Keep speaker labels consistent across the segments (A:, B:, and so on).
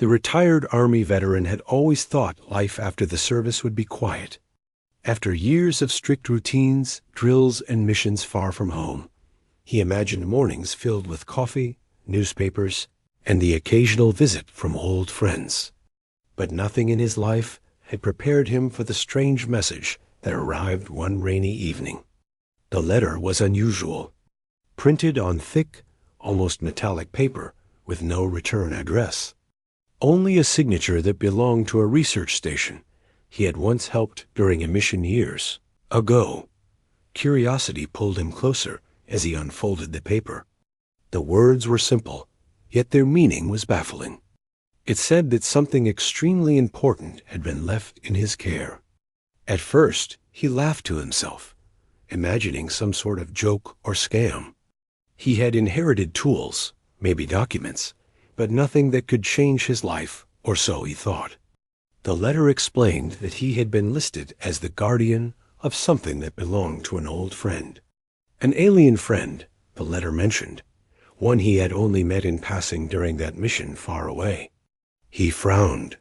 A: The retired Army veteran had always thought life after the service would be quiet. After years of strict routines, drills, and missions far from home, he imagined mornings filled with coffee, newspapers, and the occasional visit from old friends. But nothing in his life had prepared him for the strange message that arrived one rainy evening. The letter was unusual. Printed on thick, almost metallic paper with no return address. Only a signature that belonged to a research station he had once helped during a mission years ago. Curiosity pulled him closer as he unfolded the paper. The words were simple, yet their meaning was baffling. It said that something extremely important had been left in his care. At first, he laughed to himself, imagining some sort of joke or scam. He had inherited tools, maybe documents, but nothing that could change his life, or so he thought. The letter explained that he had been listed as the guardian of something that belonged to an old friend. An alien friend, the letter mentioned, one he had only met in passing during that mission far away. He frowned.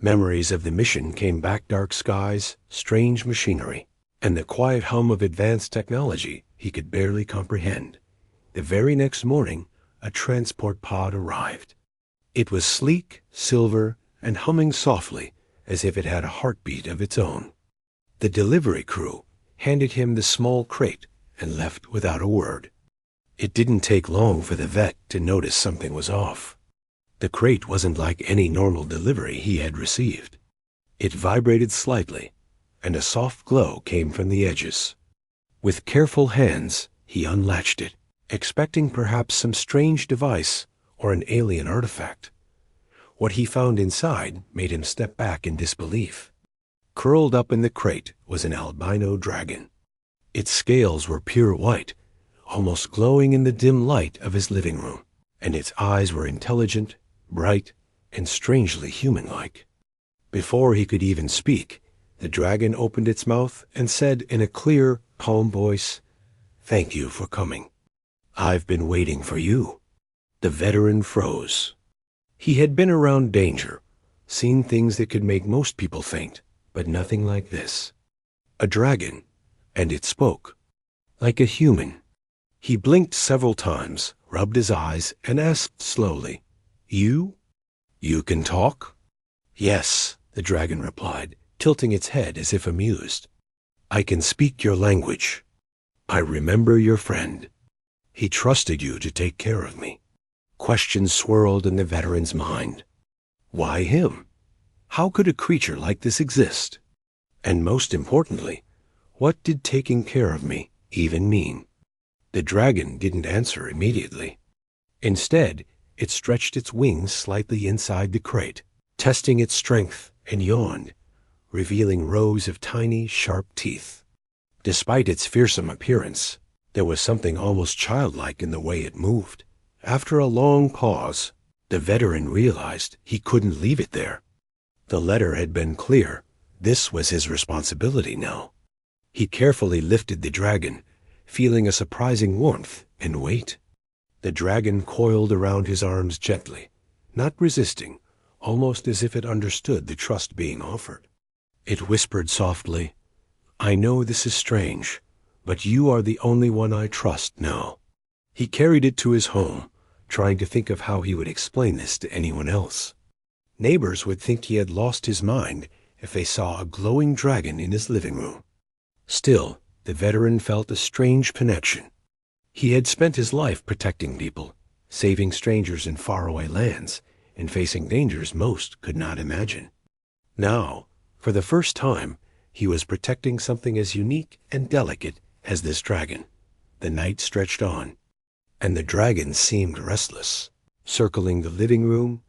A: Memories of the mission came back: dark skies, strange machinery, and the quiet hum of advanced technology he could barely comprehend. The very next morning, a transport pod arrived. It was sleek, silver, and humming softly as if it had a heartbeat of its own. The delivery crew handed him the small crate and left without a word. It didn't take long for the vet to notice something was off. The crate wasn't like any normal delivery he had received. It vibrated slightly, and a soft glow came from the edges. With careful hands, he unlatched it, expecting perhaps some strange device or an alien artifact. What he found inside made him step back in disbelief. Curled up in the crate was an albino dragon. Its scales were pure white, almost glowing in the dim light of his living room, and its eyes were intelligent, bright, and strangely human-like. Before he could even speak, the dragon opened its mouth and said in a clear, calm voice, "Thank you for coming. I've been waiting for you." The veteran froze. He had been around danger, seen things that could make most people faint, but nothing like this. A dragon, and it spoke, like a human. He blinked several times, rubbed his eyes, and asked slowly, "You? You can talk?" "Yes," the dragon replied, tilting its head as if amused. "I can speak your language. I remember your friend. He trusted you to take care of me." Questions swirled in the veteran's mind. Why him? How could a creature like this exist? And most importantly, what did taking care of me even mean? The dragon didn't answer immediately. Instead, it stretched its wings slightly inside the crate, testing its strength, and yawned, revealing rows of tiny, sharp teeth. Despite its fearsome appearance, there was something almost childlike in the way it moved. After a long pause, the veteran realized he couldn't leave it there. The letter had been clear. This was his responsibility now. He carefully lifted the dragon, feeling a surprising warmth and weight. The dragon coiled around his arms gently, not resisting, almost as if it understood the trust being offered. It whispered softly, "I know this is strange, but you are the only one I trust now." He carried it to his home, trying to think of how he would explain this to anyone else. Neighbors would think he had lost his mind if they saw a glowing dragon in his living room. Still, the veteran felt a strange connection. He had spent his life protecting people, saving strangers in faraway lands, and facing dangers most could not imagine. Now, for the first time, he was protecting something as unique and delicate as this dragon. The night stretched on, and the dragon seemed restless, circling the living room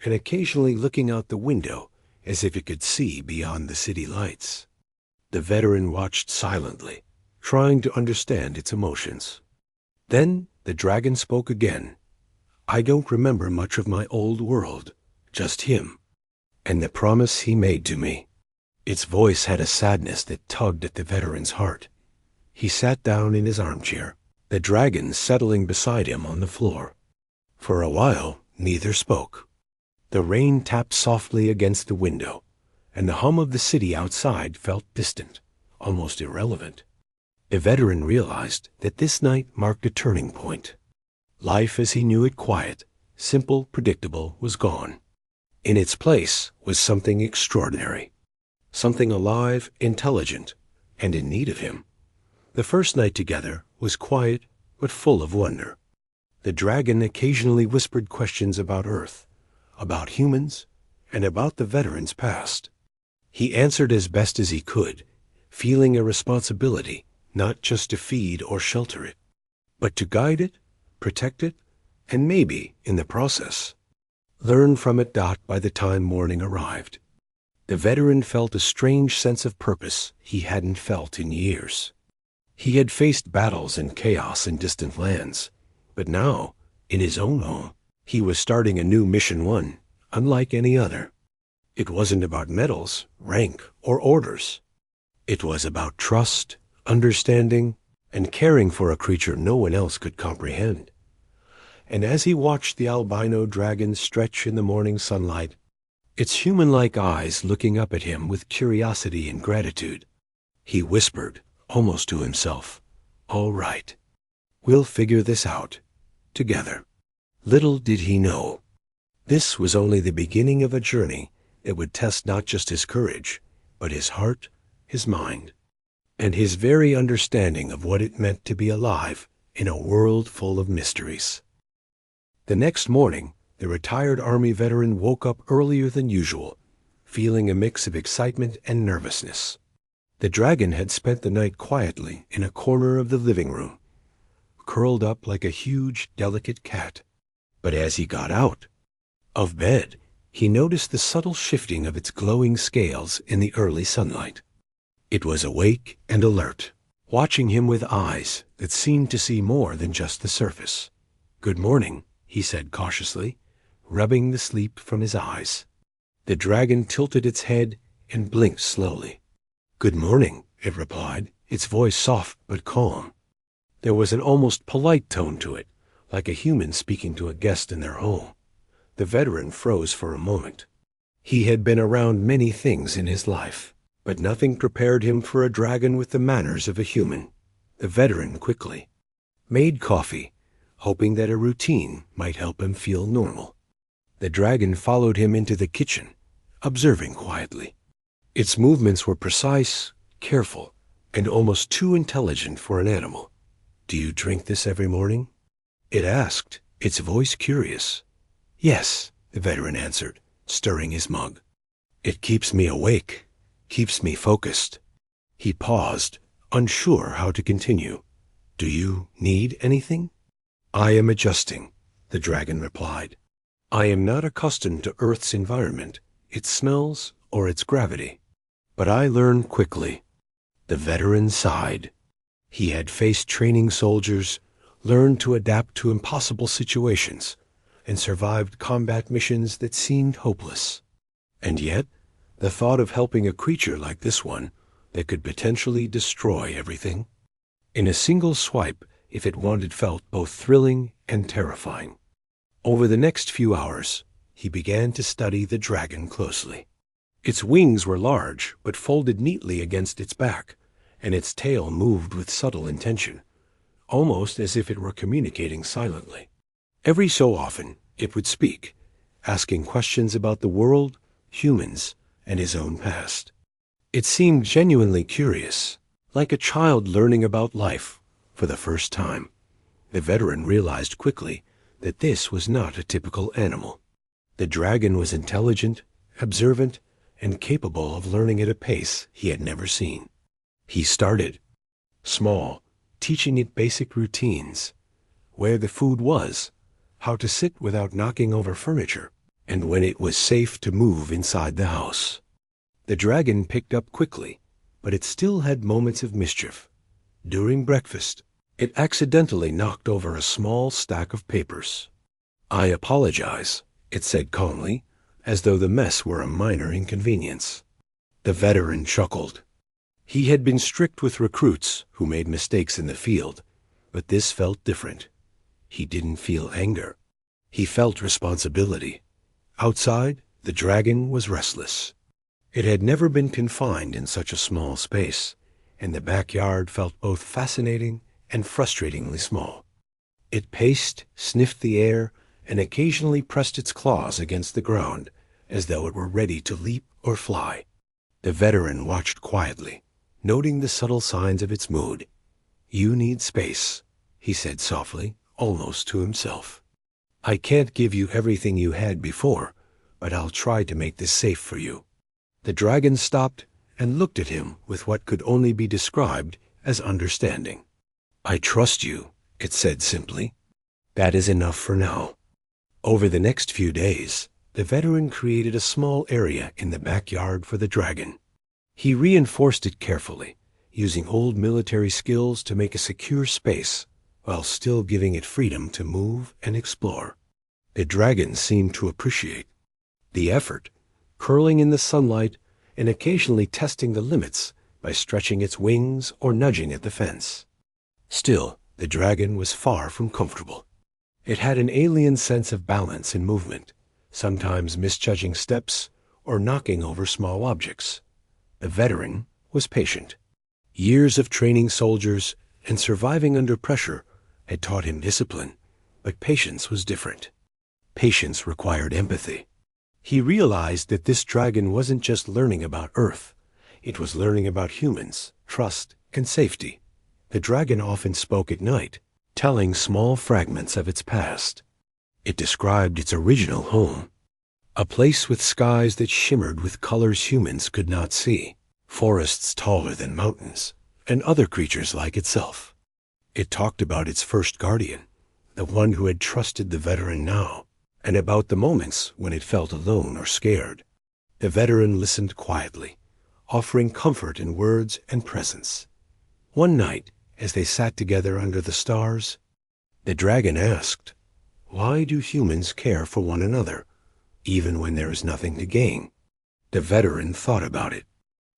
A: and occasionally looking out the window as if it could see beyond the city lights. The veteran watched silently, trying to understand its emotions. Then the dragon spoke again. "I don't remember much of my old world, just him, and the promise he made to me." Its voice had a sadness that tugged at the veteran's heart. He sat down in his armchair, the dragon settling beside him on the floor. For a while, neither spoke. The rain tapped softly against the window, and the hum of the city outside felt distant, almost irrelevant. The veteran realized that this night marked a turning point. Life as he knew it, quiet, simple, predictable, was gone. In its place was something extraordinary, something alive, intelligent, and in need of him. The first night together was quiet but full of wonder. The dragon occasionally whispered questions about Earth, about humans, and about the veteran's past. He answered as best as he could, feeling a responsibility not just to feed or shelter it, but to guide it, protect it, and maybe, in the process, learn from it. By the time morning arrived, the veteran felt a strange sense of purpose he hadn't felt in years. He had faced battles and chaos in distant lands, but now, in his own home, he was starting a new mission, one unlike any other. It wasn't about medals, rank, or orders. It was about trust, understanding, and caring for a creature no one else could comprehend. And as he watched the albino dragon stretch in the morning sunlight, its human-like eyes looking up at him with curiosity and gratitude, he whispered, almost to himself, "All right, we'll figure this out, together." Little did he know, this was only the beginning of a journey that would test not just his courage, but his heart, his mind, and his very understanding of what it meant to be alive in a world full of mysteries. The next morning, the retired Army veteran woke up earlier than usual, feeling a mix of excitement and nervousness. The dragon had spent the night quietly in a corner of the living room, curled up like a huge, delicate cat. But as he got out of bed, he noticed the subtle shifting of its glowing scales in the early sunlight. It was awake and alert, watching him with eyes that seemed to see more than just the surface. "Good morning," he said cautiously, rubbing the sleep from his eyes. The dragon tilted its head and blinked slowly. "Good morning," it replied, its voice soft but calm. There was an almost polite tone to it, like a human speaking to a guest in their home. The veteran froze for a moment. He had been around many things in his life, but nothing prepared him for a dragon with the manners of a human. The veteran quickly made coffee, hoping that a routine might help him feel normal. The dragon followed him into the kitchen, observing quietly. Its movements were precise, careful, and almost too intelligent for an animal. "Do you drink this every morning?" it asked, its voice curious. "Yes," the veteran answered, stirring his mug. "It keeps me awake, keeps me focused." He paused, unsure how to continue. "Do you need anything?" "I am adjusting," the dragon replied. "I am not accustomed to Earth's environment, its smells, or its gravity. But I learn quickly." The veteran sighed. He had faced training soldiers, learned to adapt to impossible situations, and survived combat missions that seemed hopeless. And yet, the thought of helping a creature like this one that could potentially destroy everything in a single swipe if it wanted felt both thrilling and terrifying. Over the next few hours, he began to study the dragon closely. Its wings were large but folded neatly against its back, and its tail moved with subtle intention, almost as if it were communicating silently. Every so often, it would speak, asking questions about the world, humans, and his own past. It seemed genuinely curious, like a child learning about life for the first time. The veteran realized quickly that this was not a typical animal. The dragon was intelligent, observant, and capable of learning at a pace he had never seen. He started small, teaching it basic routines, where the food was, how to sit without knocking over furniture, and when it was safe to move inside the house. The dragon picked up quickly, but it still had moments of mischief. During breakfast, it accidentally knocked over a small stack of papers. "I apologize," it said calmly, as though the mess were a minor inconvenience. The veteran chuckled. He had been strict with recruits who made mistakes in the field, but this felt different. He didn't feel anger. He felt responsibility, Outside, the dragon was restless. It had never been confined in such a small space, and the backyard felt both fascinating and frustratingly small. It paced, sniffed the air, and occasionally pressed its claws against the ground, as though it were ready to leap or fly. The veteran watched quietly, noting the subtle signs of its mood. "You need space," he said softly, almost to himself. "I can't give you everything you had before, but I'll try to make this safe for you." The dragon stopped and looked at him with what could only be described as understanding. "I trust you," it said simply. "That is enough for now." Over the next few days, the veteran created a small area in the backyard for the dragon. He reinforced it carefully, using old military skills to make a secure space, while still giving it freedom to move and explore. The dragon seemed to appreciate the effort, curling in the sunlight and occasionally testing the limits by stretching its wings or nudging at the fence. Still, the dragon was far from comfortable. It had an alien sense of balance in movement, sometimes misjudging steps or knocking over small objects. The veteran was patient. Years of training soldiers and surviving under pressure had taught him discipline, but patience was different. Patience required empathy. He realized that this dragon wasn't just learning about Earth. It was learning about humans, trust, and safety. The dragon often spoke at night, telling small fragments of its past. It described its original home, a place with skies that shimmered with colors humans could not see, forests taller than mountains, and other creatures like itself. It talked about its first guardian, the one who had trusted the veteran now, and about the moments when it felt alone or scared. The veteran listened quietly, offering comfort in words and presence. One night, as they sat together under the stars, the dragon asked, "Why do humans care for one another, even when there is nothing to gain?" The veteran thought about it.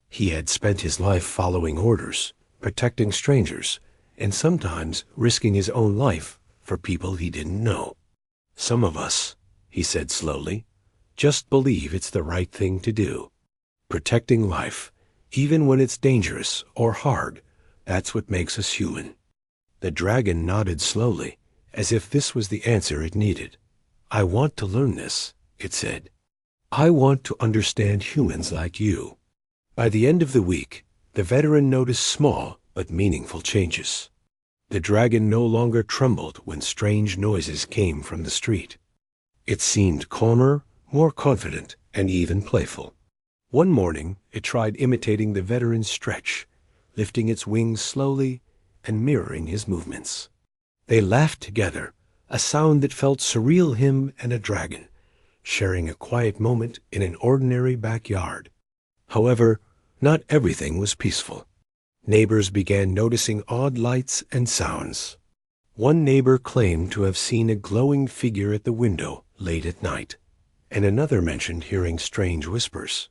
A: He had spent his life following orders, protecting strangers, and sometimes risking his own life for people he didn't know. "Some of us," he said slowly, "just believe it's the right thing to do. Protecting life, even when it's dangerous or hard, that's what makes us human." The dragon nodded slowly, as if this was the answer it needed. "I want to learn this," it said. "I want to understand humans like you." By the end of the week, the veteran noticed small but meaningful changes. The dragon no longer trembled when strange noises came from the street. It seemed calmer, more confident, and even playful. One morning, it tried imitating the veteran's stretch, lifting its wings slowly and mirroring his movements. They laughed together, a sound that felt surreal, him and a dragon, sharing a quiet moment in an ordinary backyard. However, not everything was peaceful. Neighbors began noticing odd lights and sounds. One neighbor claimed to have seen a glowing figure at the window late at night, and another mentioned hearing strange whispers.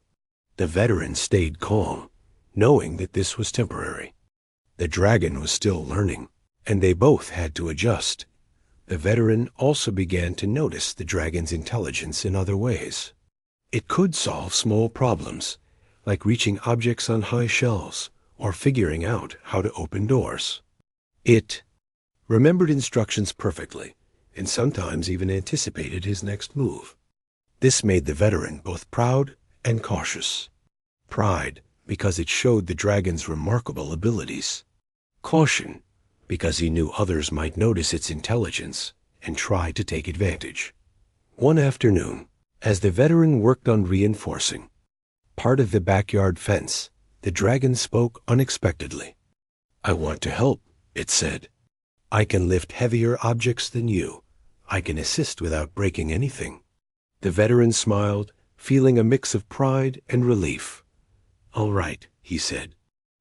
A: The veteran stayed calm, knowing that this was temporary. The dragon was still learning, and they both had to adjust. The veteran also began to notice the dragon's intelligence in other ways. It could solve small problems, like reaching objects on high shelves or figuring out how to open doors. It remembered instructions perfectly, and sometimes even anticipated his next move. This made the veteran both proud and cautious. Pride, because it showed the dragon's remarkable abilities. Caution, because he knew others might notice its intelligence and try to take advantage. One afternoon, as the veteran worked on reinforcing part of the backyard fence, the dragon spoke unexpectedly. "I want to help," it said. "I can lift heavier objects than you. I can assist without breaking anything." The veteran smiled, feeling a mix of pride and relief. "All right," he said,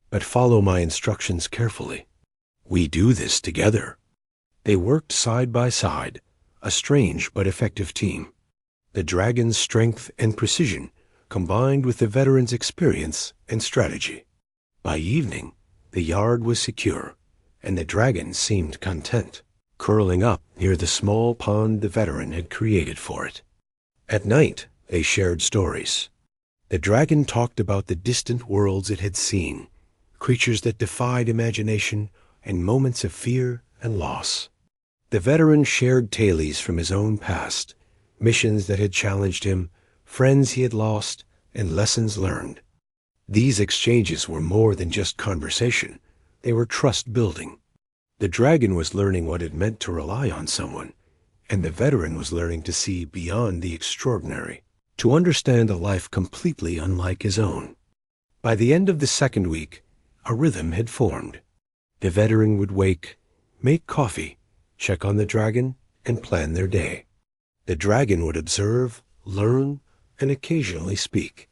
A: "but follow my instructions carefully. We do this together." They worked side by side, a strange but effective team. The dragon's strength and precision combined with the veteran's experience and strategy. By evening, the yard was secure, and the dragon seemed content, curling up near the small pond the veteran had created for it. At night, they shared stories. The dragon talked about the distant worlds it had seen, creatures that defied imagination, and moments of fear and loss. The veteran shared tales from his own past, missions that had challenged him, friends he had lost, and lessons learned. These exchanges were more than just conversation. They were trust-building. The dragon was learning what it meant to rely on someone, and the veteran was learning to see beyond the extraordinary, to understand a life completely unlike his own. By the end of the second week, a rhythm had formed. The veteran would wake, make coffee, check on the dragon, and plan their day. The dragon would observe, learn, and occasionally speak,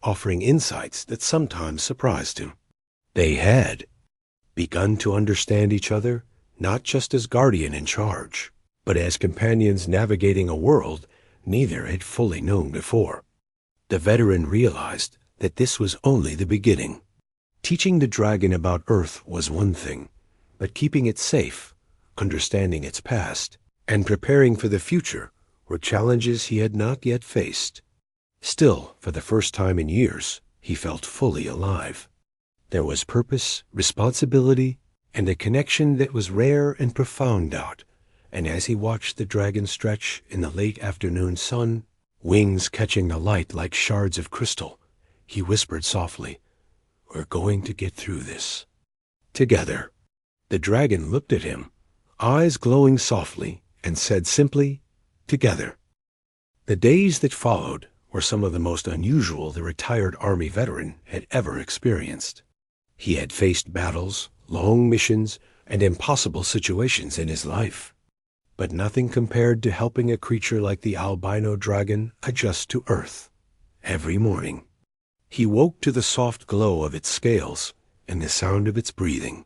A: offering insights that sometimes surprised him. They had begun to understand each other, not just as guardian in charge, but as companions navigating a world neither had fully known before. The veteran realized that this was only the beginning. Teaching the dragon about Earth was one thing, but keeping it safe, understanding its past, and preparing for the future were challenges he had not yet faced. Still, for the first time in years, he felt fully alive. There was purpose, responsibility, and a connection that was rare and profound out. And as he watched the dragon stretch in the late afternoon sun, wings catching the light like shards of crystal, he whispered softly, "We're going to get through this together." The dragon looked at him, eyes glowing softly, and said simply, "Together." The days that followed were some of the most unusual the retired Army veteran had ever experienced. He had faced battles, long missions, and impossible situations in his life, but nothing compared to helping a creature like the albino dragon adjust to Earth. Every morning, he woke to the soft glow of its scales and the sound of its breathing,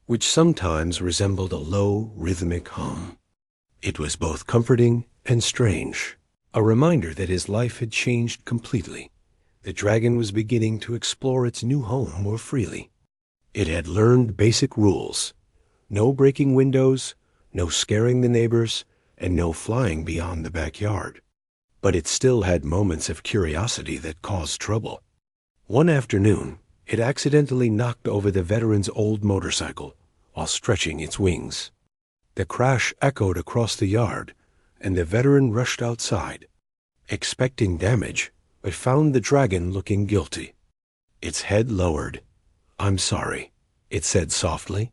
A: which sometimes resembled a low, rhythmic hum. It was both comforting and strange, a reminder that his life had changed completely. The dragon was beginning to explore its new home more freely. It had learned basic rules: no breaking windows, no scaring the neighbors, and no flying beyond the backyard. But it still had moments of curiosity that caused trouble. One afternoon, it accidentally knocked over the veteran's old motorcycle while stretching its wings. The crash echoed across the yard, and the veteran rushed outside, expecting damage, but found the dragon looking guilty. Its head lowered. "I'm sorry," it said softly,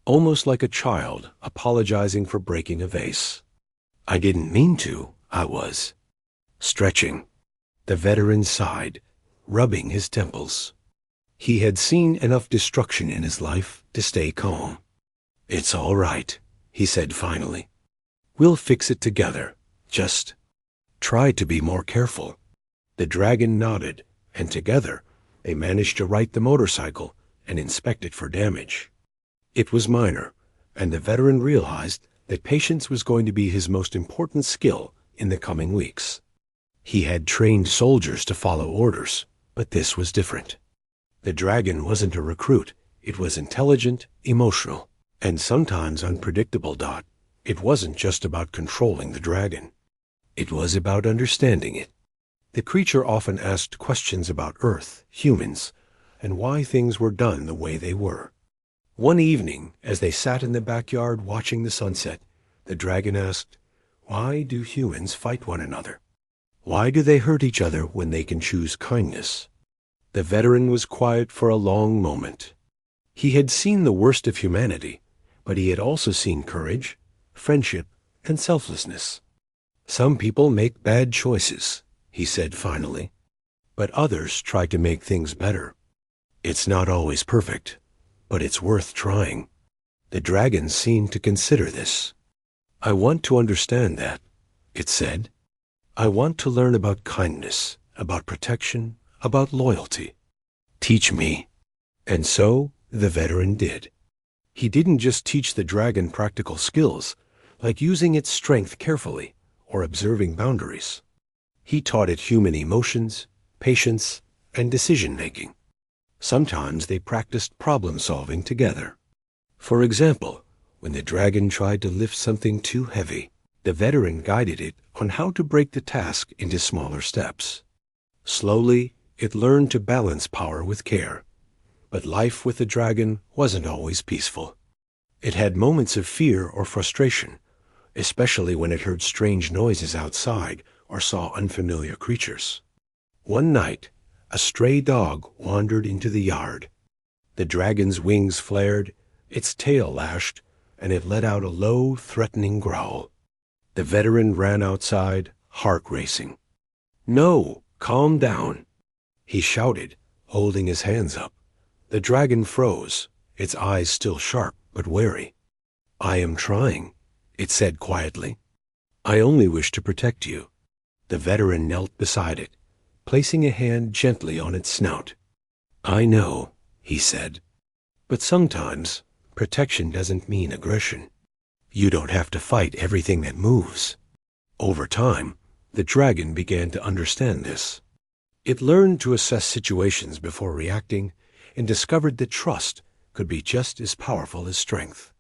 A: almost like a child apologizing for breaking a vase. "I didn't mean to. I was stretching." The veteran sighed, rubbing his temples. He had seen enough destruction in his life to stay calm. "It's all right," he said finally. "We'll fix it together. Just try to be more careful." The dragon nodded, and together they managed to right the motorcycle and inspect it for damage. It was minor, and the veteran realized that patience was going to be his most important skill in the coming weeks. He had trained soldiers to follow orders, but this was different. The dragon wasn't a recruit. It was intelligent, emotional, and sometimes unpredictable. It wasn't just about controlling the dragon. It was about understanding it. The creature often asked questions about Earth, humans, and why things were done the way they were. One evening, as they sat in the backyard watching the sunset, the dragon asked, "Why do humans fight one another? Why do they hurt each other when they can choose kindness?" The veteran was quiet for a long moment. He had seen the worst of humanity, but he had also seen courage, friendship, and selflessness. "Some people make bad choices," he said finally, "but others try to make things better. It's not always perfect, but it's worth trying." The dragon seemed to consider this. "I want to understand that," it said. "I want to learn about kindness, about protection, about loyalty. Teach me." And so the veteran did. He didn't just teach the dragon practical skills, like using its strength carefully or observing boundaries. He taught it human emotions, patience, and decision-making. Sometimes they practiced problem-solving together. For example, when the dragon tried to lift something too heavy, The veteran guided it on how to break the task into smaller steps. Slowly, it learned to balance power with care. But life with the dragon wasn't always peaceful. It had moments of fear or frustration, especially when it heard strange noises outside or saw unfamiliar creatures. One night, a stray dog wandered into the yard. The dragon's wings flared, its tail lashed, and it let out a low, threatening growl. The veteran ran outside, heart racing. "No, calm down," he shouted, holding his hands up. The dragon froze, its eyes still sharp but wary. "I am trying," it said quietly. "I only wish to protect you." The veteran knelt beside it, placing a hand gently on its snout. "I know," he said, "but sometimes protection doesn't mean aggression. You don't have to fight everything that moves." Over time, the dragon began to understand this. It learned to assess situations before reacting and discovered that trust could be just as powerful as strength.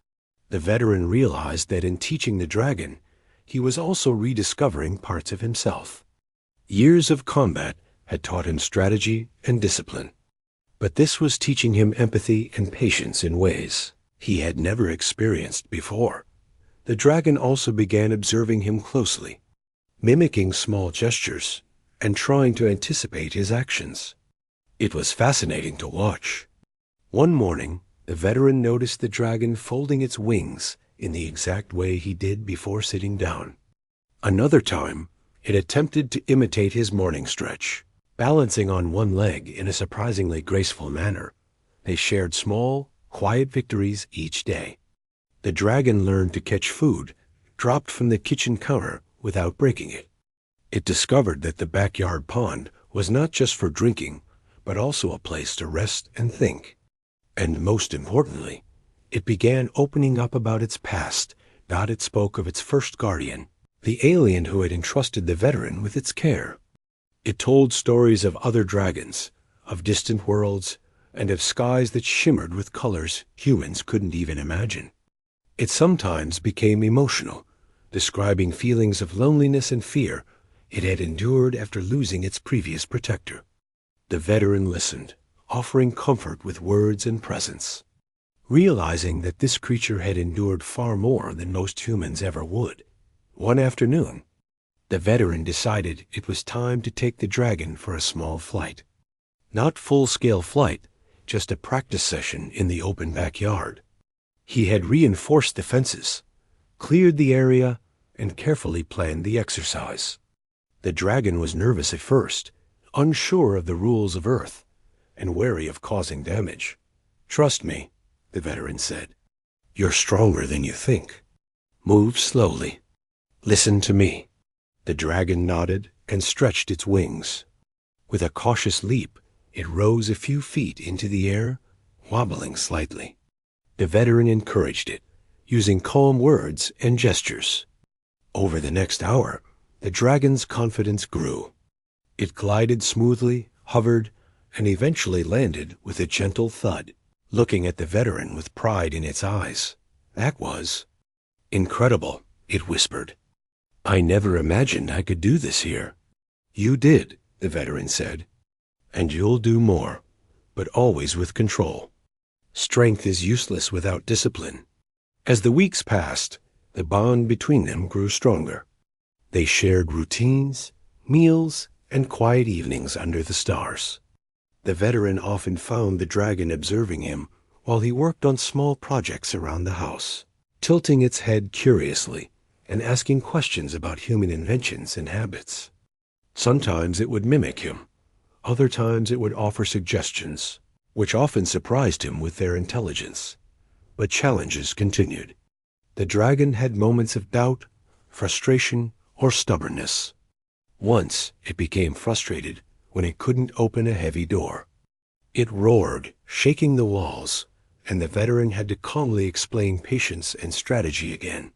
A: The veteran realized that in teaching the dragon, he was also rediscovering parts of himself. Years of combat had taught him strategy and discipline, but this was teaching him empathy and patience in ways he had never experienced before. The dragon also began observing him closely, mimicking small gestures and trying to anticipate his actions. It was fascinating to watch. One morning, the veteran noticed the dragon folding its wings in the exact way he did before sitting down. Another time, it attempted to imitate his morning stretch, balancing on one leg in a surprisingly graceful manner. They shared small, quiet victories each day. The dragon learned to catch food dropped from the kitchen counter without breaking it. It discovered that the backyard pond was not just for drinking, but also a place to rest and think. And most importantly, it began opening up about its past. It spoke of its first guardian, the alien who had entrusted the veteran with its care. It told stories of other dragons, of distant worlds, and of skies that shimmered with colors humans couldn't even imagine. It sometimes became emotional, describing feelings of loneliness and fear it had endured after losing its previous protector. The veteran listened, offering comfort with words and presence. Realizing that this creature had endured far more than most humans ever would, one afternoon, the veteran decided it was time to take the dragon for a small flight. Not full-scale flight, just a practice session in the open backyard. He had reinforced the fences, cleared the area, and carefully planned the exercise. The dragon was nervous at first, unsure of the rules of Earth, and wary of causing damage. "Trust me," the veteran said. "You're stronger than you think. Move slowly. Listen to me." The dragon nodded and stretched its wings. With a cautious leap, it rose a few feet into the air, wobbling slightly. The veteran encouraged it, using calm words and gestures. Over the next hour, the dragon's confidence grew. It glided smoothly, hovered, and eventually landed with a gentle thud, looking at the veteran with pride in its eyes. "That was incredible," it whispered. "I never imagined I could do this here." "You did," the veteran said. "And you'll do more, but always with control. Strength is useless without discipline." As the weeks passed, the bond between them grew stronger. They shared routines, meals, and quiet evenings under the stars. The veteran often found the dragon observing him while he worked on small projects around the house, tilting its head curiously and asking questions about human inventions and habits. Sometimes it would mimic him. Other times it would offer suggestions, which often surprised him with their intelligence. But challenges continued. The dragon had moments of doubt, frustration, or stubbornness. Once it became frustrated when it couldn't open a heavy door. It roared, shaking the walls, and the veteran had to calmly explain patience and strategy again.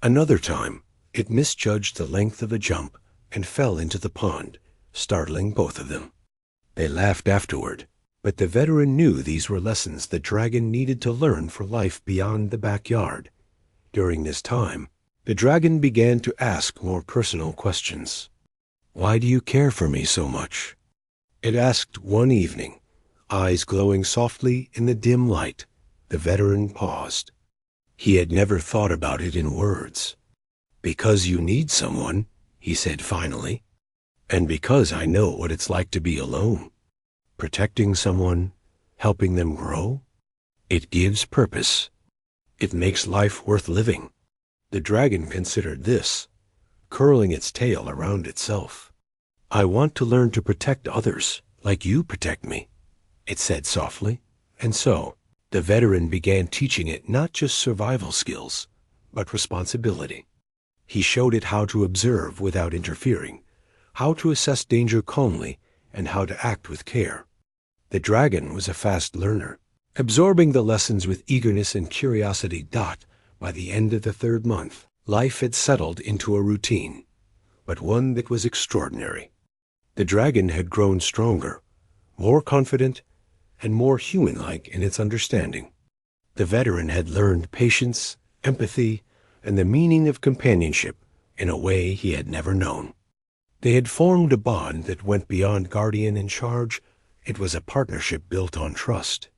A: Another time, it misjudged the length of a jump and fell into the pond, startling both of them. They laughed afterward, but the veteran knew these were lessons the dragon needed to learn for life beyond the backyard. During this time, The dragon began to ask more personal questions. Why do you care for me so much? It asked one evening, eyes glowing softly in the dim light. The veteran paused. He had never thought about it in words. Because you need someone, he said finally, and because I know what it's like to be alone. Protecting someone, helping them grow, it gives purpose. It makes life worth living. The dragon considered this, curling its tail around itself. I want to learn to protect others like you protect me, it said softly. And so, the veteran began teaching it not just survival skills, but responsibility. He showed it how to observe without interfering, how to assess danger calmly, and how to act with care. The dragon was a fast learner, absorbing the lessons with eagerness and curiosity. By the end of the 3rd month, life had settled into a routine, but one that was extraordinary. The dragon had grown stronger, more confident, and more human-like in its understanding. The veteran had learned patience, empathy, and the meaning of companionship in a way he had never known. They had formed a bond that went beyond guardian in charge. It was a partnership built on trust,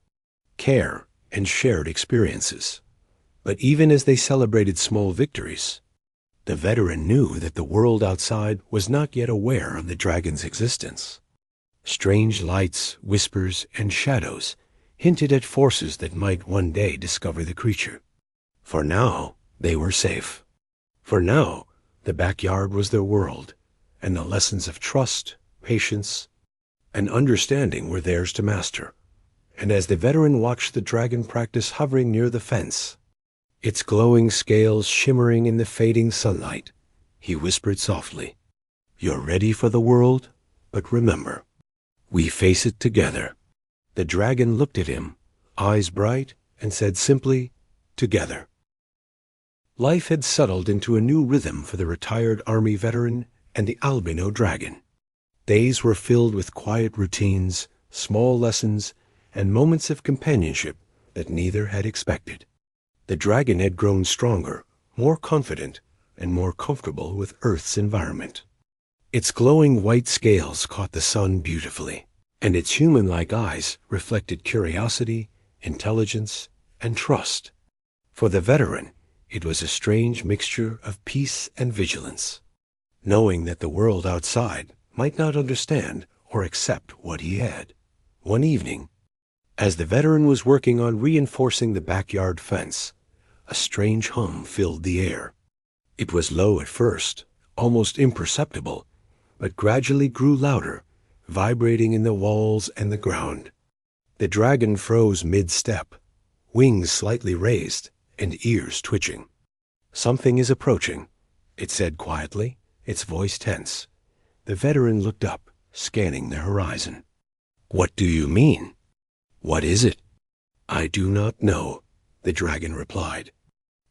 A: care, and shared experiences. But even as they celebrated small victories, the veteran knew that the world outside was not yet aware of the dragon's existence. Strange lights, whispers, and shadows hinted at forces that might one day discover the creature. For now, they were safe. For now, the backyard was their world, and the lessons of trust, patience, and understanding were theirs to master. And as the veteran watched the dragon practice hovering near the fence, its glowing scales shimmering in the fading sunlight, he whispered softly, "You're ready for the world, but remember, we face it together." The dragon looked at him, eyes bright, and said simply, "Together." Life had settled into a new rhythm for the retired Army veteran and the albino dragon. Days were filled with quiet routines, small lessons, and moments of companionship that neither had expected. The dragon had grown stronger, more confident, and more comfortable with Earth's environment. Its glowing white scales caught the sun beautifully, and its human-like eyes reflected curiosity, intelligence, and trust. For the veteran, it was a strange mixture of peace and vigilance, knowing that the world outside might not understand or accept what he had. One evening, as the veteran was working on reinforcing the backyard fence, a strange hum filled the air. It was low at first, almost imperceptible, but gradually grew louder, vibrating in the walls and the ground. The dragon froze mid-step, wings slightly raised and ears twitching. "Something is approaching," it said quietly, its voice tense. The veteran looked up, scanning the horizon. "What do you mean? What is it?" "I do not know," the dragon replied.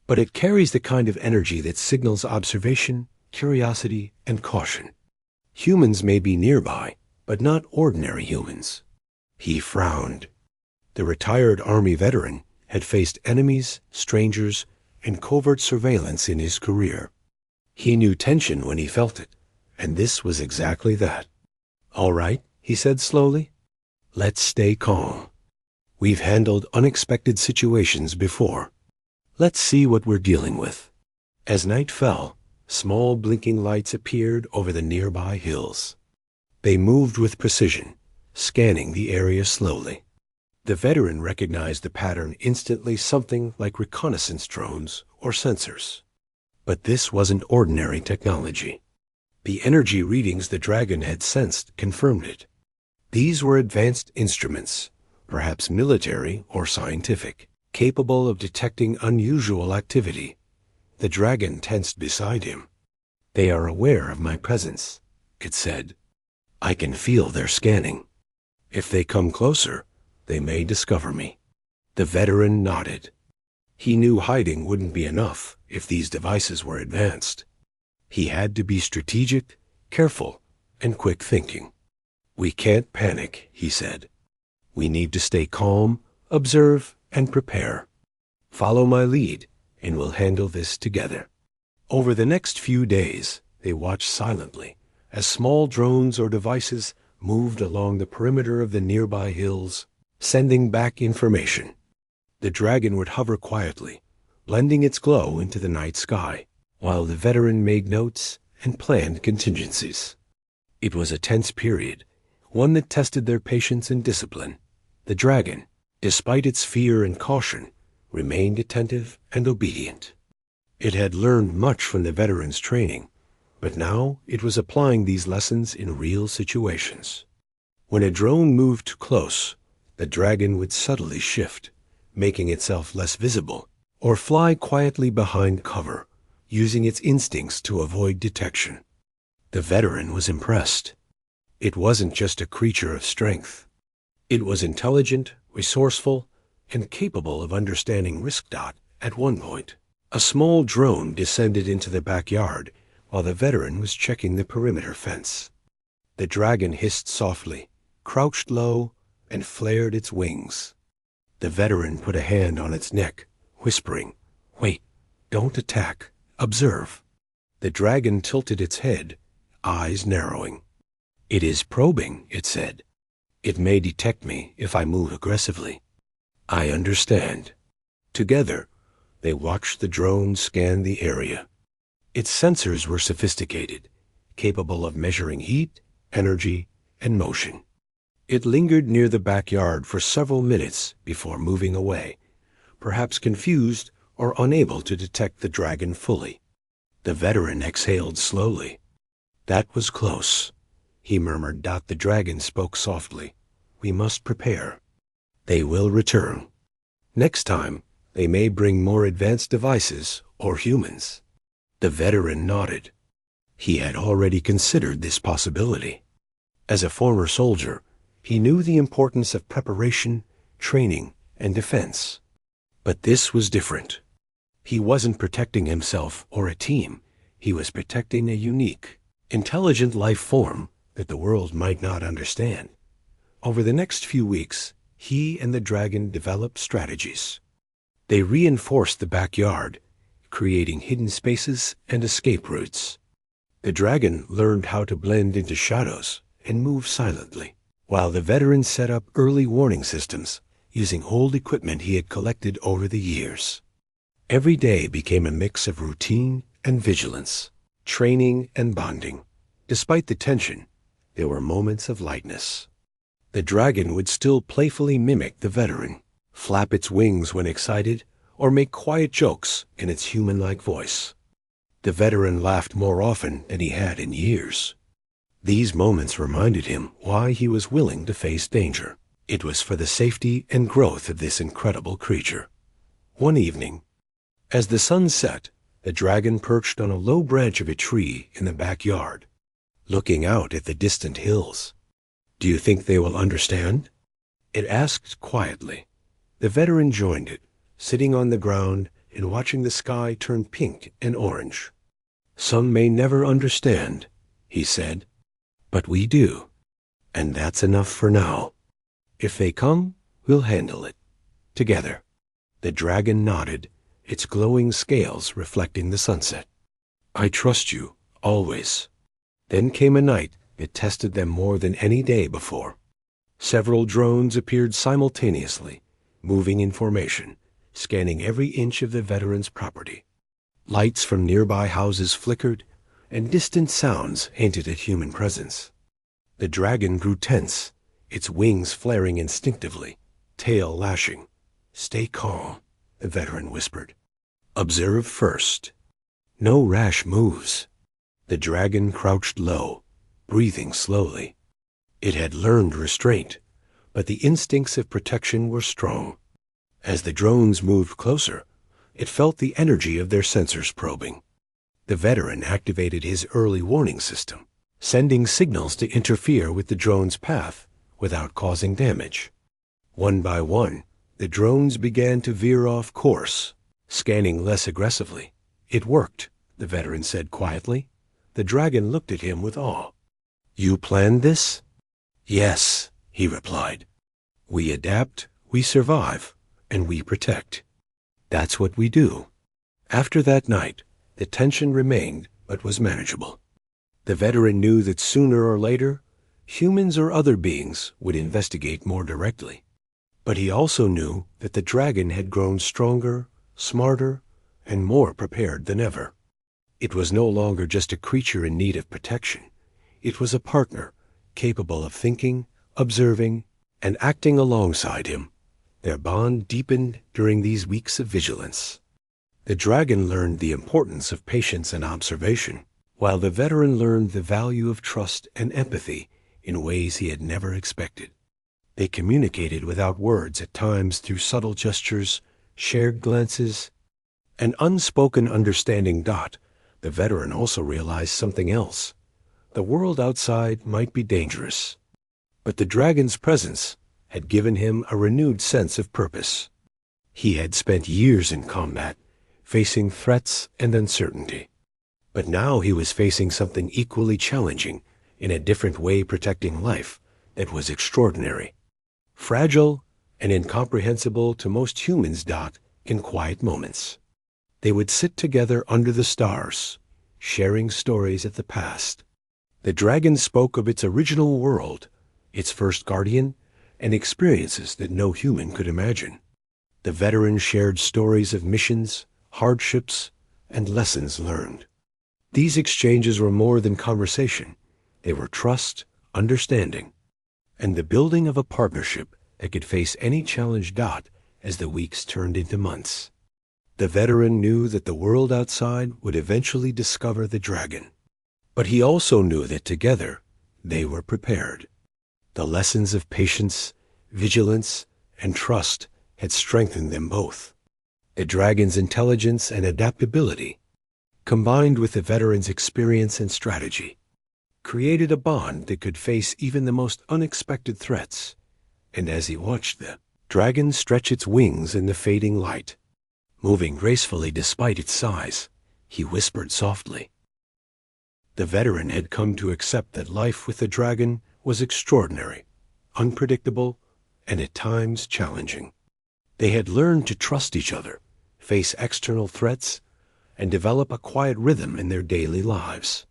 A: "But it carries the kind of energy that signals observation, curiosity, and caution. Humans may be nearby, but not ordinary humans." He frowned. The retired Army veteran had faced enemies, strangers, and covert surveillance in his career. He knew tension when he felt it, and this was exactly that. "All right," he said slowly. "Let's stay calm. We've handled unexpected situations before. Let's see what we're dealing with." As night fell, small blinking lights appeared over the nearby hills. They moved with precision, scanning the area slowly. The veteran recognized the pattern instantly, something like reconnaissance drones or sensors. But this wasn't ordinary technology. The energy readings the dragon had sensed confirmed it. These were advanced instruments, perhaps military or scientific, capable of detecting unusual activity. The dragon tensed beside him. "They are aware of my presence," it said. "I can feel their scanning. If they come closer, they may discover me." The veteran nodded. He knew hiding wouldn't be enough if these devices were advanced. He had to be strategic, careful, and quick thinking. "We can't panic," he said. "We need to stay calm, observe, and prepare. Follow my lead, and we'll handle this together." Over the next few days, they watched silently as small drones or devices moved along the perimeter of the nearby hills, sending back information. The dragon would hover quietly, blending its glow into the night sky, while the veteran made notes and planned contingencies. It was a tense period, one that tested their patience and discipline. The dragon, despite its fear and caution, remained attentive and obedient. It had learned much from the veteran's training, but now it was applying these lessons in real situations. When a drone moved too close, the dragon would subtly shift, making itself less visible, or fly quietly behind cover, using its instincts to avoid detection. The veteran was impressed. It wasn't just a creature of strength. It was intelligent, resourceful, and capable of understanding risk. At one point, a small drone descended into the backyard while the veteran was checking the perimeter fence. The dragon hissed softly, crouched low, and flared its wings. The veteran put a hand on its neck, whispering, "Wait, don't attack, observe." The dragon tilted its head, eyes narrowing. "It is probing," it said. "It may detect me if I move aggressively." "I understand." Together, they watched the drone scan the area. Its sensors were sophisticated, capable of measuring heat, energy, and motion. It lingered near the backyard for several minutes before moving away, perhaps confused or unable to detect the dragon fully. The veteran exhaled slowly. "That was close," he murmured. The dragon spoke softly. "We must prepare. They will return. Next time, they may bring more advanced devices or humans." The veteran nodded. He had already considered this possibility. As a former soldier, he knew the importance of preparation, training, and defense. But this was different. He wasn't protecting himself or a team. He was protecting a unique, intelligent life form that the world might not understand. Over the next few weeks, he and the dragon developed strategies. They reinforced the backyard, creating hidden spaces and escape routes. The dragon learned how to blend into shadows and move silently, while the veteran set up early warning systems using old equipment he had collected over the years. Every day became a mix of routine and vigilance, training and bonding. Despite the tension, there were moments of lightness. The dragon would still playfully mimic the veteran, flap its wings when excited, or make quiet jokes in its human-like voice. The veteran laughed more often than he had in years. These moments reminded him why he was willing to face danger. It was for the safety and growth of this incredible creature. One evening, as the sun set, the dragon perched on a low branch of a tree in the backyard, looking out at the distant hills. "Do you think they will understand?" it asked quietly. The veteran joined it, sitting on the ground and watching the sky turn pink and orange. "Some may never understand," he said, "but we do, and that's enough for now. If they come, we'll handle it, together." The dragon nodded, its glowing scales reflecting the sunset. "I trust you, always." Then came a night that tested them more than any day before. Several drones appeared simultaneously, moving in formation, scanning every inch of the veteran's property. Lights from nearby houses flickered, and distant sounds hinted at human presence. The dragon grew tense, its wings flaring instinctively, tail lashing. "Stay calm," the veteran whispered. "Observe first. No rash moves." The dragon crouched low, breathing slowly. It had learned restraint, but the instincts of protection were strong. As the drones moved closer, it felt the energy of their sensors probing. The veteran activated his early warning system, sending signals to interfere with the drone's path without causing damage. One by one, the drones began to veer off course, scanning less aggressively. "It worked," the veteran said quietly. The dragon looked at him with awe. "You planned this?" "Yes," he replied. "We adapt, we survive, and we protect. That's what we do." After that night, The tension remained, but was manageable. The veteran knew that sooner or later, humans or other beings would investigate more directly. But he also knew that the dragon had grown stronger, smarter, and more prepared than ever. It was no longer just a creature in need of protection. It was a partner, capable of thinking, observing, and acting alongside him. Their bond deepened during these weeks of vigilance. The dragon learned the importance of patience and observation, while the veteran learned the value of trust and empathy in ways he had never expected. They communicated without words at times through subtle gestures, shared glances, and unspoken understanding. The veteran also realized something else. The world outside might be dangerous, but the dragon's presence had given him a renewed sense of purpose. He had spent years in combat, facing threats and uncertainty. But now he was facing something equally challenging, in a different way, protecting life that was extraordinary, fragile, and incomprehensible to most humans. In quiet moments, they would sit together under the stars, sharing stories of the past. The dragon spoke of its original world, its first guardian, and experiences that no human could imagine. The veteran shared stories of missions, hardships, and lessons learned. These exchanges were more than conversation. They were trust, understanding, and the building of a partnership that could face any challenge. As the weeks turned into months, the veteran knew that the world outside would eventually discover the dragon. But he also knew that together they were prepared. The lessons of patience, vigilance, and trust had strengthened them both. The dragon's intelligence and adaptability, combined with the veteran's experience and strategy, created a bond that could face even the most unexpected threats. And as he watched the dragon stretch its wings in the fading light, moving gracefully despite its size, he whispered softly. The veteran had come to accept that life with the dragon was extraordinary, unpredictable, and at times challenging. They had learned to trust each other, face external threats, and develop a quiet rhythm in their daily lives.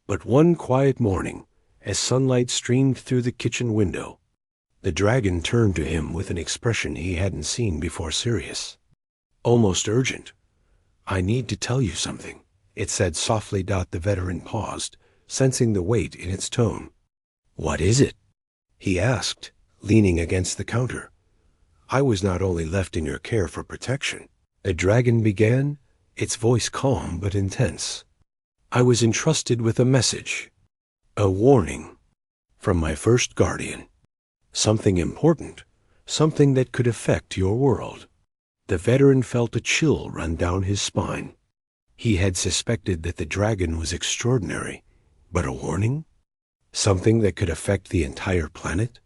A: But one quiet morning, as sunlight streamed through the kitchen window, the dragon turned to him with an expression he hadn't seen before, serious, almost urgent. "I need to tell you something," it said softly. The veteran paused, sensing the weight in its tone. "What is it?" he asked, leaning against the counter. "I was not only left in your care for protection," the dragon began, its voice calm but intense. "I was entrusted with a message, a warning, from my first guardian. Something important, something that could affect your world." The veteran felt a chill run down his spine. He had suspected that the dragon was extraordinary, but a warning? Something that could affect the entire planet?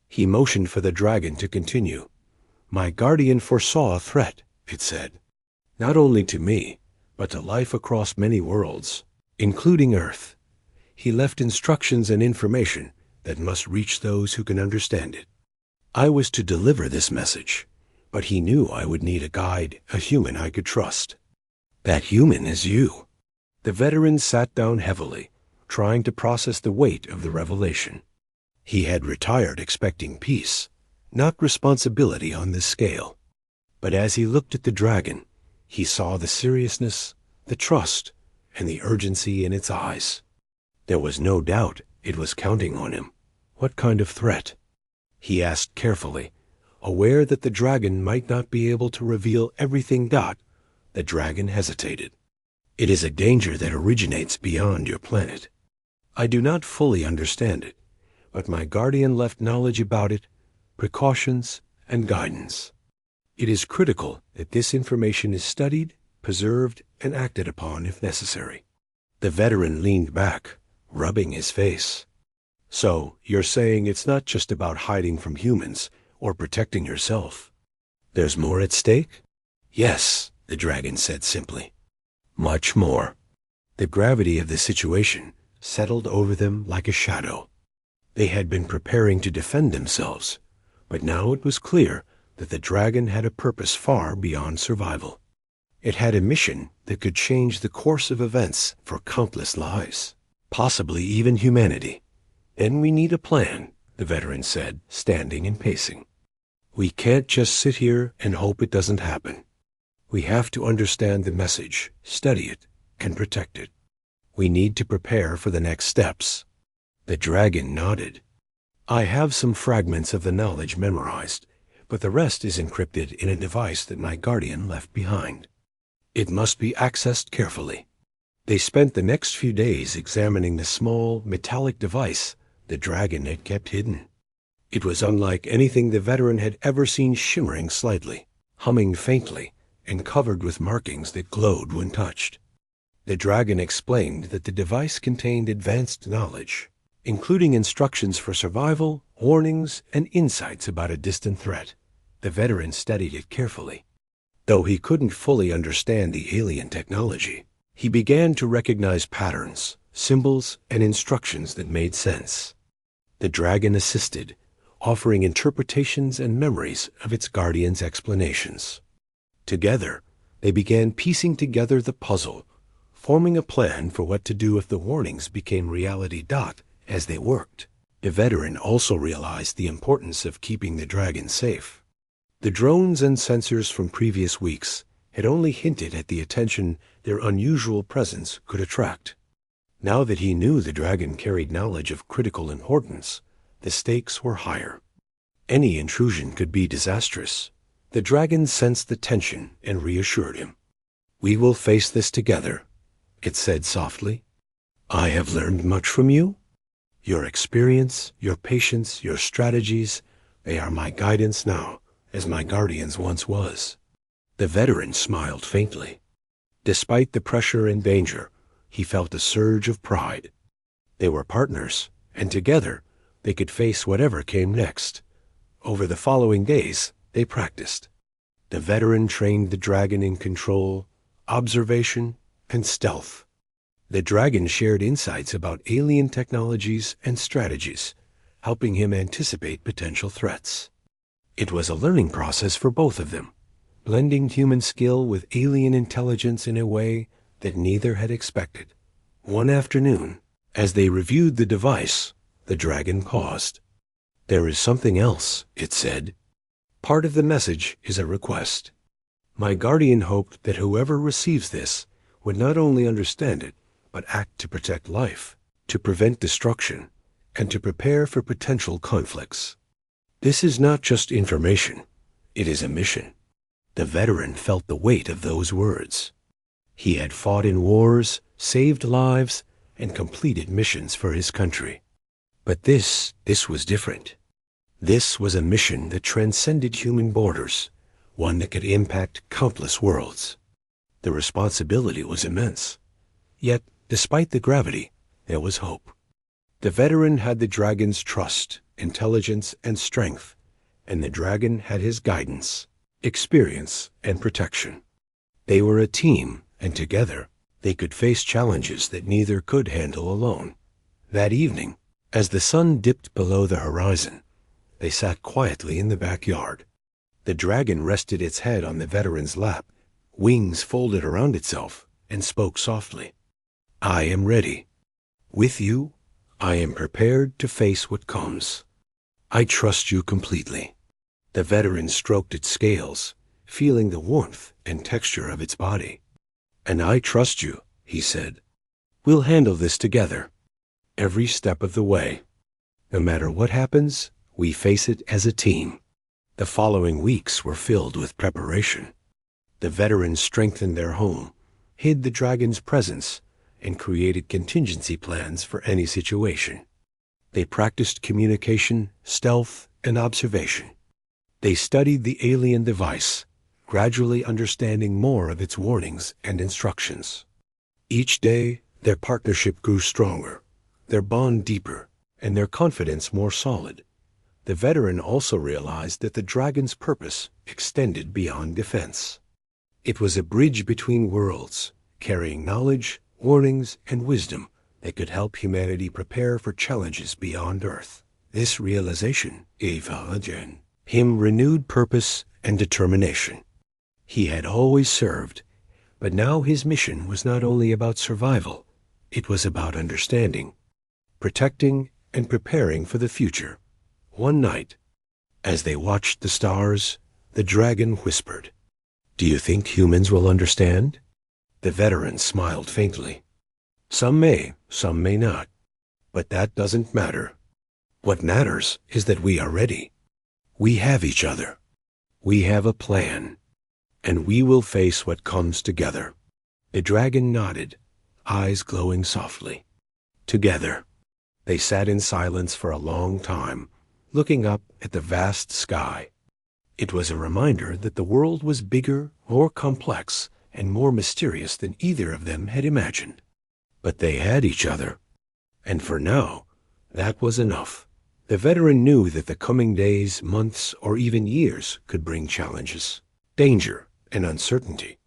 A: He motioned for the dragon to continue. "My guardian foresaw a threat," it said, "not only to me, but to life across many worlds, including Earth. He left instructions and information that must reach those who can understand it. I was to deliver this message, but he knew I would need a guide, a human I could trust. That human is you." The veteran sat down heavily, trying to process the weight of the revelation. He had retired expecting peace, not responsibility on this scale. But as he looked at the dragon, he saw the seriousness, the trust, and the urgency in its eyes. There was no doubt it was counting on him. "What kind of threat?" he asked carefully, aware that the dragon might not be able to reveal everything. The dragon hesitated. "It is a danger that originates beyond your planet. I do not fully understand it, but my guardian left knowledge about it, precautions, and guidance. It is critical that this information is studied, preserved, and acted upon if necessary." The veteran leaned back, rubbing his face. "So, you're saying it's not just about hiding from humans or protecting yourself. There's more at stake?" "Yes," the dragon said simply. "Much more." The gravity of the situation settled over them like a shadow. They had been preparing to defend themselves, but now it was clear that the dragon had a purpose far beyond survival. It had a mission that could change the course of events for countless lives, possibly even humanity. "And we need a plan," the veteran said, standing and pacing. "We can't just sit here and hope it doesn't happen. We have to understand the message, study it, and protect it. We need to prepare for the next steps." The dragon nodded. "I have some fragments of the knowledge memorized, but the rest is encrypted in a device that my guardian left behind. It must be accessed carefully." They spent the next few days examining the small, metallic device the dragon had kept hidden. It was unlike anything the veteran had ever seen, shimmering slightly, humming faintly, and covered with markings that glowed when touched. The dragon explained that the device contained advanced knowledge, including instructions for survival, warnings, and insights about a distant threat. The veteran studied it carefully. Though he couldn't fully understand the alien technology, he began to recognize patterns, symbols, and instructions that made sense. The dragon assisted, offering interpretations and memories of its guardian's explanations. Together, they began piecing together the puzzle, forming a plan for what to do if the warnings became reality. As they worked, the veteran also realized the importance of keeping the dragon safe. The drones and sensors from previous weeks had only hinted at the attention their unusual presence could attract. Now that he knew the dragon carried knowledge of critical importance, the stakes were higher. Any intrusion could be disastrous. The dragon sensed the tension and reassured him. "We will face this together," it said softly. "I have learned much from you. Your experience, your patience, your strategies, they are my guidance now, as my guardian's once was." The veteran smiled faintly. Despite the pressure and danger, he felt a surge of pride. They were partners, and together they could face whatever came next. Over the following days, they practiced. The veteran trained the dragon in control, observation, and stealth. The dragon shared insights about alien technologies and strategies, helping him anticipate potential threats. It was a learning process for both of them, blending human skill with alien intelligence in a way that neither had expected. One afternoon, as they reviewed the device, the dragon paused. "There is something else," it said. "Part of the message is a request. My guardian hoped that whoever receives this would not only understand it, but act to protect life, to prevent destruction, and to prepare for potential conflicts. This is not just information, it is a mission." The veteran felt the weight of those words. He had fought in wars, saved lives, and completed missions for his country. But this was different. This was a mission that transcended human borders, one that could impact countless worlds. The responsibility was immense. Yet, despite the gravity, there was hope. The veteran had the dragon's trust, intelligence, and strength, and the dragon had his guidance, experience, and protection. They were a team, and together they could face challenges that neither could handle alone. That evening, as the sun dipped below the horizon, they sat quietly in the backyard. The dragon rested its head on the veteran's lap, wings folded around itself, and spoke softly. "I am ready. With you, I am prepared to face what comes. I trust you completely." The veteran stroked its scales, feeling the warmth and texture of its body. "And I trust you," he said. "We'll handle this together, every step of the way. No matter what happens, we face it as a team." The following weeks were filled with preparation. The veterans strengthened their home, hid the dragon's presence, and created contingency plans for any situation. They practiced communication, stealth, and observation. They studied the alien device, gradually understanding more of its warnings and instructions. Each day, their partnership grew stronger, their bond deeper, and their confidence more solid. The veteran also realized that the dragon's purpose extended beyond defense. It was a bridge between worlds, carrying knowledge, warnings, and wisdom that could help humanity prepare for challenges beyond Earth. This realization gave him renewed purpose and determination. He had always served, But now his mission was not only about survival, it was about understanding, protecting, and preparing for the future. One night, as they watched the stars, the dragon whispered, "Do you think humans will understand?" The veteran smiled faintly. "Some may not. But that doesn't matter. What matters is that we are ready. We have each other. We have a plan. And we will face what comes together." The dragon nodded, eyes glowing softly. Together, they sat in silence for a long time, looking up at the vast sky. It was a reminder that the world was bigger, more complex, and more mysterious than either of them had imagined. But they had each other. And for now, that was enough. The veteran knew that the coming days, months, or even years could bring challenges, danger, and uncertainty.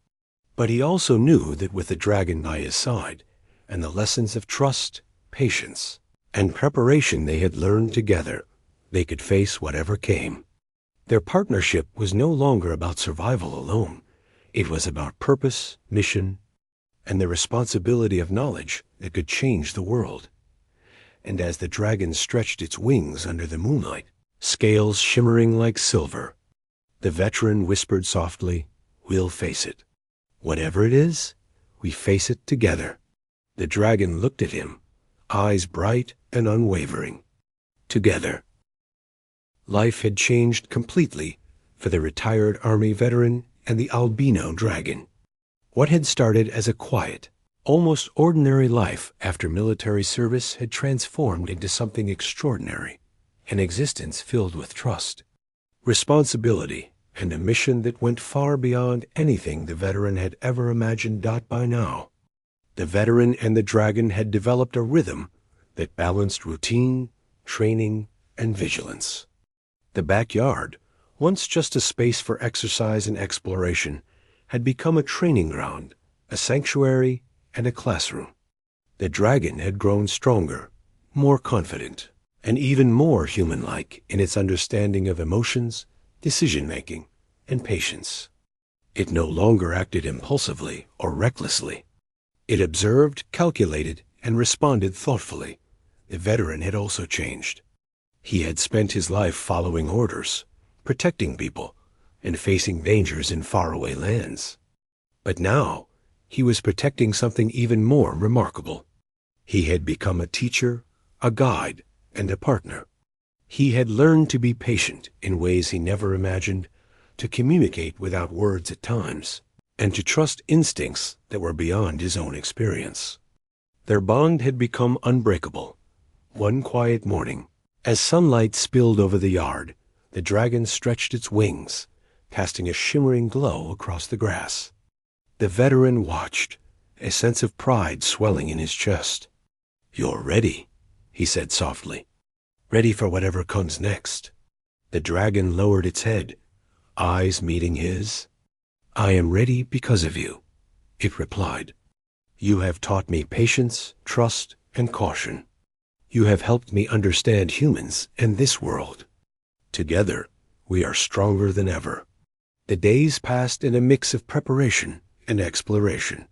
A: But he also knew that with the dragon by his side, and the lessons of trust, patience, and preparation they had learned together, they could face whatever came. Their partnership was no longer about survival alone. It was about purpose, mission, and the responsibility of knowledge that could change the world. And as the dragon stretched its wings under the moonlight, scales shimmering like silver, the veteran whispered softly, "We'll face it. Whatever it is, we face it together." The dragon looked at him, eyes bright and unwavering. Together. Life had changed completely for the retired Army veteran and the albino dragon. What had started as a quiet, almost ordinary life after military service had transformed into something extraordinary, an existence filled with trust, responsibility, and a mission that went far beyond anything the veteran had ever imagined. By now, the veteran and the dragon had developed a rhythm that balanced routine, training, and vigilance. The backyard, once just a space for exercise and exploration, had become a training ground, a sanctuary, and a classroom. The dragon had grown stronger, more confident, and even more human-like in its understanding of emotions, decision-making, and patience. It no longer acted impulsively or recklessly. It observed, calculated, and responded thoughtfully. The veteran had also changed. He had spent his life following orders, protecting people, and facing dangers in faraway lands. But now, he was protecting something even more remarkable. He had become a teacher, a guide, and a partner. He had learned to be patient in ways he never imagined, to communicate without words at times, and to trust instincts that were beyond his own experience. Their bond had become unbreakable. One quiet morning, as sunlight spilled over the yard, the dragon stretched its wings, casting a shimmering glow across the grass. The veteran watched, a sense of pride swelling in his chest. "You're ready," he said softly. "Ready for whatever comes next." The dragon lowered its head, eyes meeting his. "I am ready because of you," it replied. "You have taught me patience, trust, and caution. You have helped me understand humans and this world. Together, we are stronger than ever." The days passed in a mix of preparation and exploration.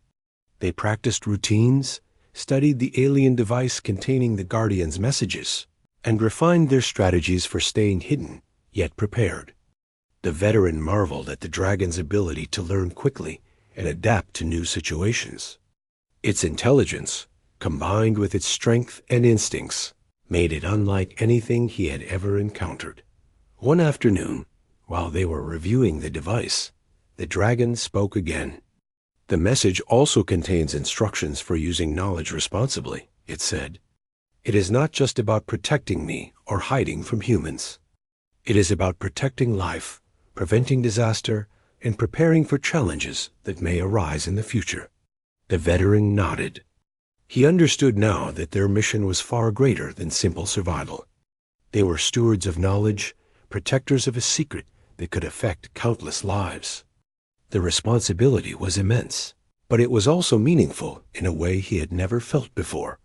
A: They practiced routines, studied the alien device containing the Guardian's messages, and refined their strategies for staying hidden, yet prepared. The veteran marveled at the dragon's ability to learn quickly and adapt to new situations. Its intelligence, combined with its strength and instincts, made it unlike anything he had ever encountered. One afternoon, while they were reviewing the device, the dragon spoke again. "The message also contains instructions for using knowledge responsibly," it said. "It is not just about protecting me or hiding from humans. It is about protecting life, preventing disaster, and preparing for challenges that may arise in the future." The veteran nodded. He understood now that their mission was far greater than simple survival. They were stewards of knowledge, protectors of a secret that could affect countless lives. The responsibility was immense, but it was also meaningful in a way he had never felt before.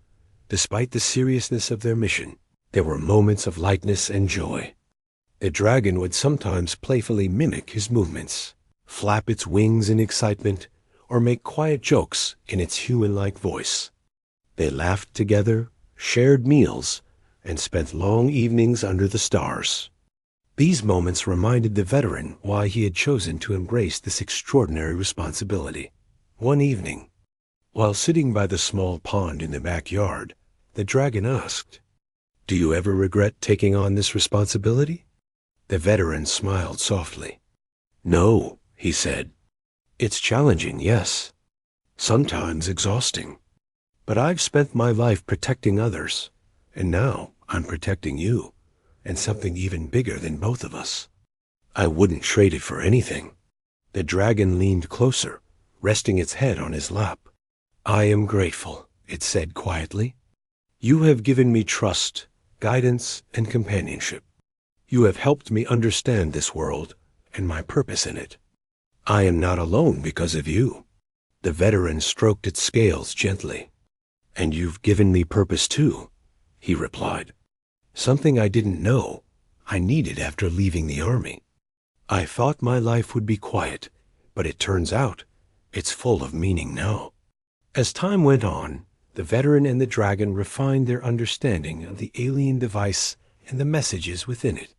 A: Despite the seriousness of their mission, there were moments of lightness and joy. The dragon would sometimes playfully mimic his movements, flap its wings in excitement, or make quiet jokes in its human-like voice. They laughed together, shared meals, and spent long evenings under the stars. These moments reminded the veteran why he had chosen to embrace this extraordinary responsibility. One evening, while sitting by the small pond in the backyard, the dragon asked, "Do you ever regret taking on this responsibility?" The veteran smiled softly. "No," he said. "It's challenging, yes. Sometimes exhausting. But I've spent my life protecting others, and now I'm protecting you, and something even bigger than both of us. I wouldn't trade it for anything." The dragon leaned closer, resting its head on his lap. "I am grateful," it said quietly. "You have given me trust, guidance, and companionship. You have helped me understand this world and my purpose in it. I am not alone because of you." The veteran stroked its scales gently. "And you've given me purpose too," he replied. "Something I didn't know I needed after leaving the army. I thought my life would be quiet, but it turns out it's full of meaning now." As time went on, the veteran and the dragon refined their understanding of the alien device and the messages within it.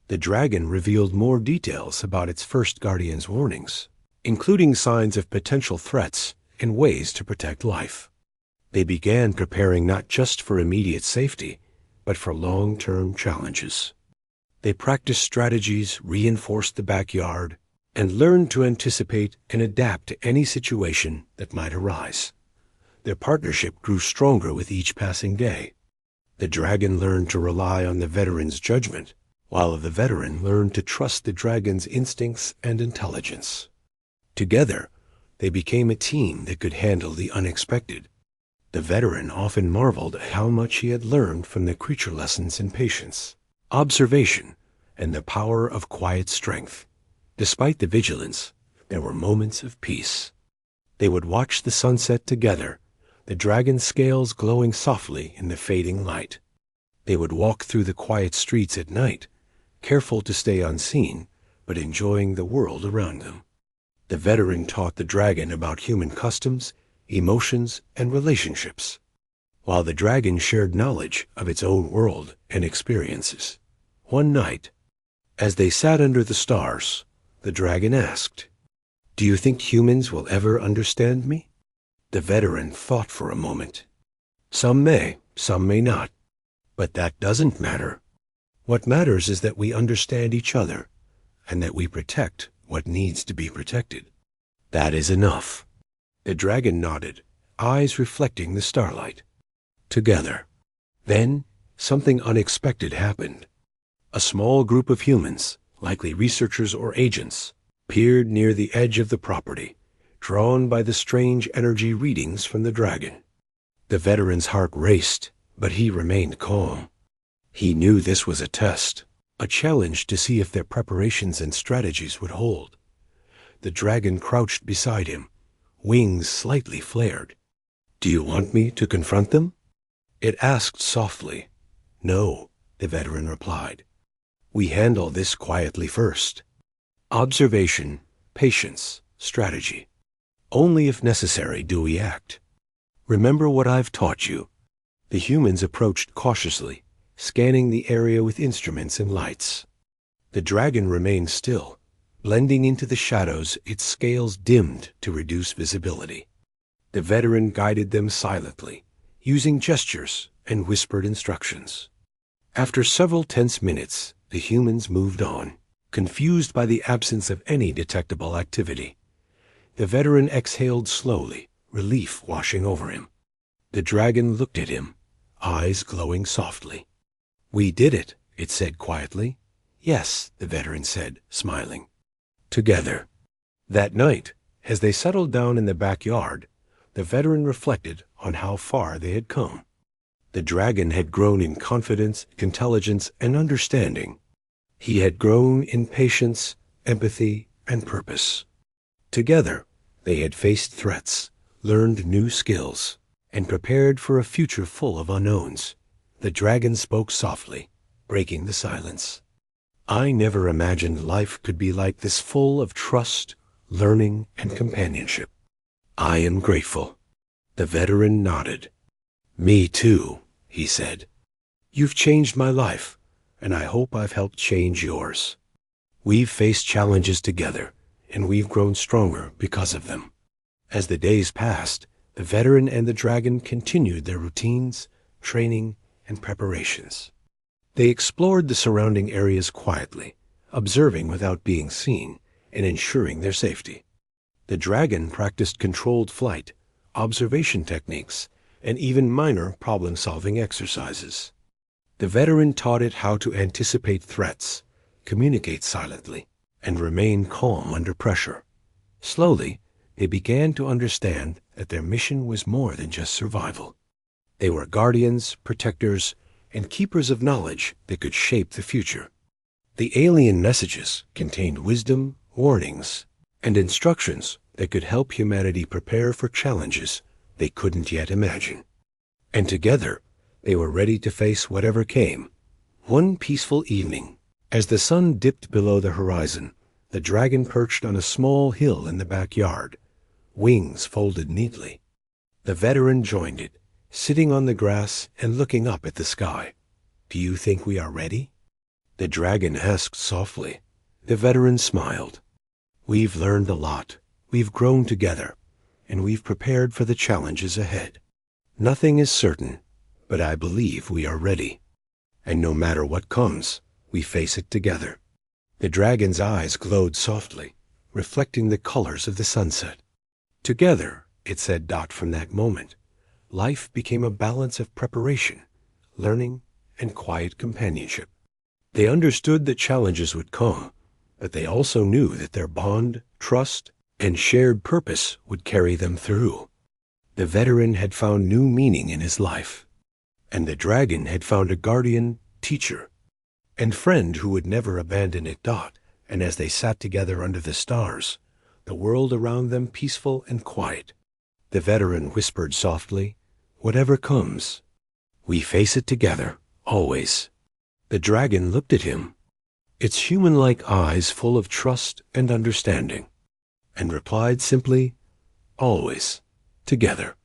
A: The dragon revealed more details about its first guardian's warnings, including signs of potential threats and ways to protect life. They began preparing not just for immediate safety, but for long-term challenges. They practiced strategies, reinforced the backyard, and learned to anticipate and adapt to any situation that might arise. Their partnership grew stronger with each passing day. The dragon learned to rely on the veteran's judgment, while the veteran learned to trust the dragon's instincts and intelligence. Together, they became a team that could handle the unexpected. The veteran often marveled at how much he had learned from the creature lessons in patience, observation, and the power of quiet strength. Despite the vigilance, there were moments of peace. They would watch the sunset together, the dragon's scales glowing softly in the fading light. They would walk through the quiet streets at night, careful to stay unseen, but enjoying the world around them. The veteran taught the dragon about human customs, emotions, and relationships, while the dragon shared knowledge of its own world and experiences. One night, as they sat under the stars, the dragon asked, "Do you think humans will ever understand me?" The veteran thought for a moment. "Some may, some may not. But that doesn't matter. What matters is that we understand each other, and that we protect what needs to be protected. That is enough." The dragon nodded, eyes reflecting the starlight. Together. Then, something unexpected happened. A small group of humans, likely researchers or agents, peered near the edge of the property, drawn by the strange energy readings from the dragon. The veteran's heart raced, but he remained calm. He knew this was a test, a challenge to see if their preparations and strategies would hold. The dragon crouched beside him, wings slightly flared. "Do you want me to confront them?" It asked softly. "No," the veteran replied. "We handle this quietly first. Observation, patience, strategy. Only if necessary do we act. Remember what I've taught you." The humans approached cautiously, scanning the area with instruments and lights. The dragon remained still, blending into the shadows, its scales dimmed to reduce visibility. The veteran guided them silently, using gestures and whispered instructions. After several tense minutes, the humans moved on, confused by the absence of any detectable activity. The veteran exhaled slowly, relief washing over him. The dragon looked at him, eyes glowing softly. "We did it," it said quietly. "Yes," the veteran said, smiling. "Together." That night, as they settled down in the backyard, the veteran reflected on how far they had come. The dragon had grown in confidence, intelligence, and understanding. He had grown in patience, empathy, and purpose. Together, they had faced threats, learned new skills, and prepared for a future full of unknowns. The dragon spoke softly, breaking the silence. "I never imagined life could be like this, full of trust, learning, and companionship. I am grateful. The veteran nodded. Me too, he said. You've changed my life, and I hope I've helped change yours. We've faced challenges together, and we've grown stronger because of them. As the days passed, the veteran and the dragon continued their routines, training, and preparations. They explored the surrounding areas quietly, observing without being seen, and ensuring their safety. The dragon practiced controlled flight, observation techniques, and even minor problem-solving exercises. The veteran taught it how to anticipate threats, communicate silently, and remain calm under pressure. Slowly, they began to understand that their mission was more than just survival. They were guardians, protectors, and keepers of knowledge that could shape the future. The alien messages contained wisdom, warnings, and instructions that could help humanity prepare for challenges they couldn't yet imagine. And together, they were ready to face whatever came. One peaceful evening, as the sun dipped below the horizon, the dragon perched on a small hill in the backyard, wings folded neatly. The veteran joined it, sitting on the grass and looking up at the sky. Do you think we are ready? The dragon asked softly. The veteran smiled. We've learned a lot. We've grown together, and we've prepared for the challenges ahead. Nothing is certain, but I believe we are ready. And no matter what comes, we face it together. The dragon's eyes glowed softly, reflecting the colors of the sunset. Together, it said, from that moment, life became a balance of preparation, learning, and quiet companionship. They understood that challenges would come, but they also knew that their bond, trust, and shared purpose would carry them through. The veteran had found new meaning in his life, and the dragon had found a guardian, teacher, and friend who would never abandon it. And as they sat together under the stars, the world around them peaceful and quiet, the veteran whispered softly, "Whatever comes, we face it together, always." The dragon looked at him, its human-like eyes full of trust and understanding, and replied simply, "Always, together."